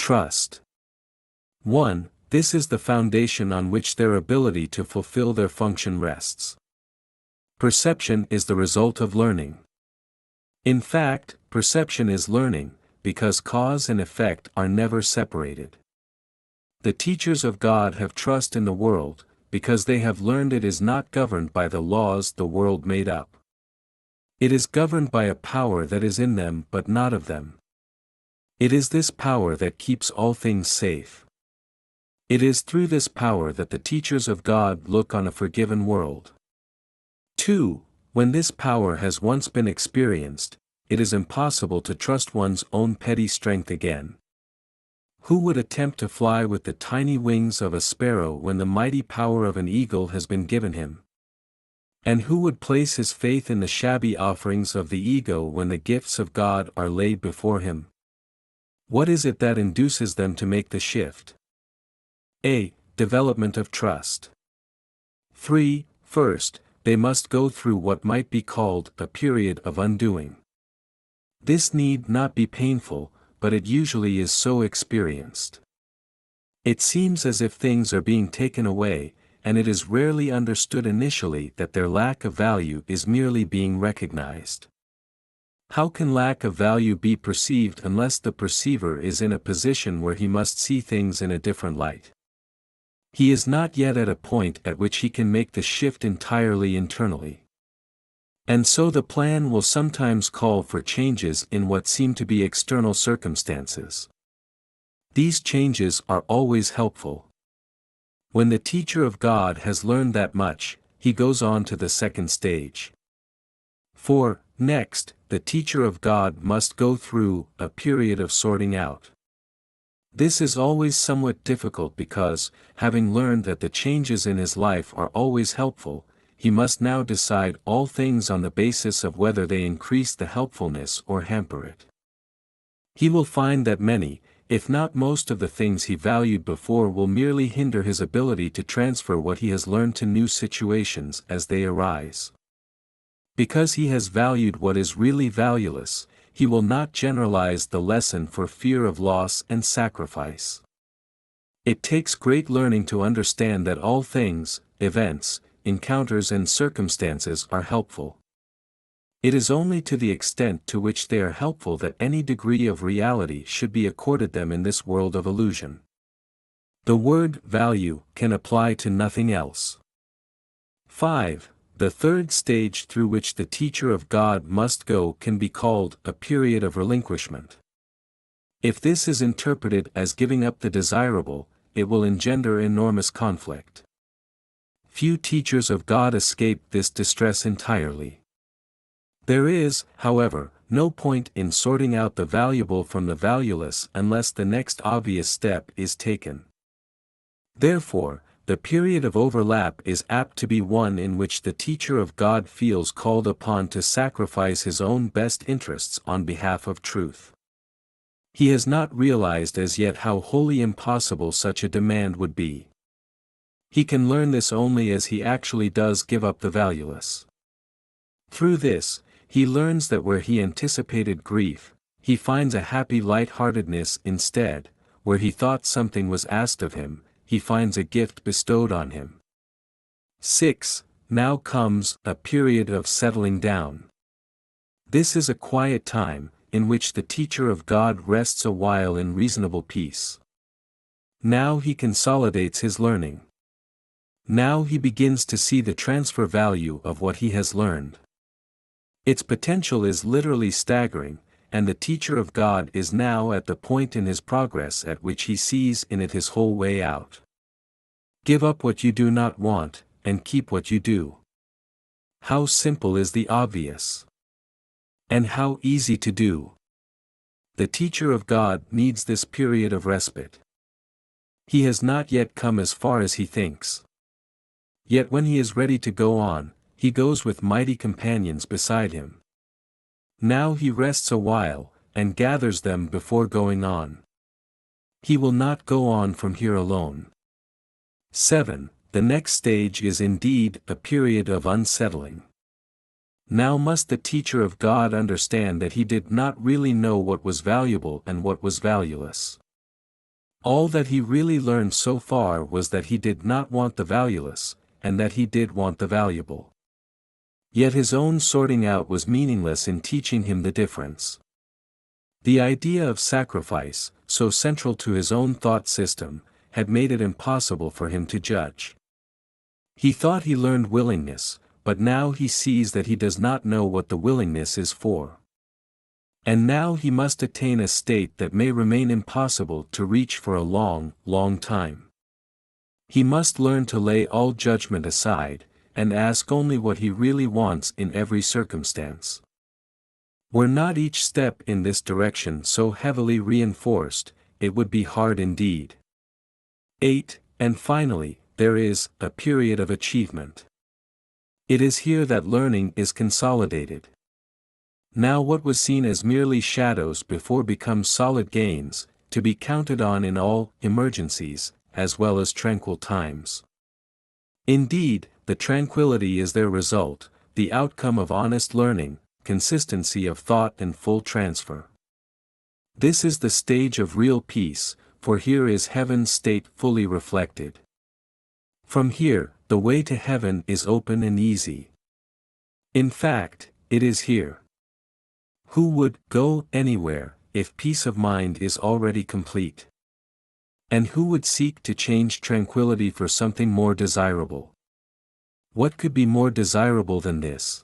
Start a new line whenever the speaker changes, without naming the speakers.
Trust. 1. This is the foundation on which their ability to fulfill their function rests. Perception is the result of learning. In fact, perception is learning, because cause and effect are never separated. The teachers of God have trust in the world, because they have learned it is not governed by the laws the world made up. It is governed by a power that is in them but not of them. It is this power that keeps all things safe. It is through this power that the teachers of God look on a forgiven world. 2. When this power has once been experienced, it is impossible to trust one's own petty strength again. Who would attempt to fly with the tiny wings of a sparrow when the mighty power of an eagle has been given him? And who would place his faith in the shabby offerings of the ego when the gifts of God are laid before him? What is it that induces them to make the shift? A. Development of trust. 3. First, they must go through what might be called a period of undoing. This need not be painful, but it usually is so experienced. It seems as if things are being taken away, and it is rarely understood initially that their lack of value is merely being recognized. How can lack of value be perceived unless the perceiver is in a position where he must see things in a different light? He is not yet at a point at which he can make the shift entirely internally. And so the plan will sometimes call for changes in what seem to be external circumstances. These changes are always helpful. When the teacher of God has learned that much, he goes on to the second stage. 4. Next, the teacher of God must go through a period of sorting out. This is always somewhat difficult because, having learned that the changes in his life are always helpful, he must now decide all things on the basis of whether they increase the helpfulness or hamper it. He will find that many, if not most of the things he valued before will merely hinder his ability to transfer what he has learned to new situations as they arise. Because he has valued what is really valueless, he will not generalize the lesson for fear of loss and sacrifice. It takes great learning to understand that all things, events, encounters and circumstances are helpful. It is only to the extent to which they are helpful that any degree of reality should be accorded them in this world of illusion. The word value can apply to nothing else. 5. The third stage through which the teacher of God must go can be called a period of relinquishment. If this is interpreted as giving up the desirable, it will engender enormous conflict. Few teachers of God escape this distress entirely. There is, however, no point in sorting out the valuable from the valueless unless the next obvious step is taken. Therefore, the period of overlap is apt to be one in which the teacher of God feels called upon to sacrifice his own best interests on behalf of truth. He has not realized as yet how wholly impossible such a demand would be. He can learn this only as he actually does give up the valueless. Through this, he learns that where he anticipated grief, he finds a happy light-heartedness instead, where he thought something was asked of him, he finds a gift bestowed on him. 6. Now comes a period of settling down. This is a quiet time, in which the teacher of God rests a while in reasonable peace. Now he consolidates his learning. Now he begins to see the transfer value of what he has learned. Its potential is literally staggering, and the teacher of God is now at the point in his progress at which he sees in it his whole way out. Give up what you do not want, and keep what you do. How simple is the obvious! And how easy to do! The teacher of God needs this period of respite. He has not yet come as far as he thinks. Yet when he is ready to go on, he goes with mighty companions beside him. Now he rests a while, and gathers them before going on. He will not go on from here alone. 7. The next stage is indeed a period of unsettling. Now must the teacher of God understand that he did not really know what was valuable and what was valueless. All that he really learned so far was that he did not want the valueless, and that he did want the valuable. Yet his own sorting out was meaningless in teaching him the difference. The idea of sacrifice, so central to his own thought system, had made it impossible for him to judge. He thought he learned willingness, but now he sees that he does not know what the willingness is for. And now he must attain a state that may remain impossible to reach for a long, long time. He must learn to lay all judgment aside, and ask only what he really wants in every circumstance. Were not each step in this direction so heavily reinforced, it would be hard indeed. 8. And finally, there is a period of achievement. It is here that learning is consolidated. Now what was seen as merely shadows before becomes solid gains, to be counted on in all emergencies, as well as tranquil times. Indeed, the tranquility is their result, the outcome of honest learning, consistency of thought and full transfer. This is the stage of real peace, for here is heaven's state fully reflected. From here, the way to heaven is open and easy. In fact, it is here. Who would go anywhere, if peace of mind is already complete? And who would seek to change tranquility for something more desirable? What could be more desirable than this?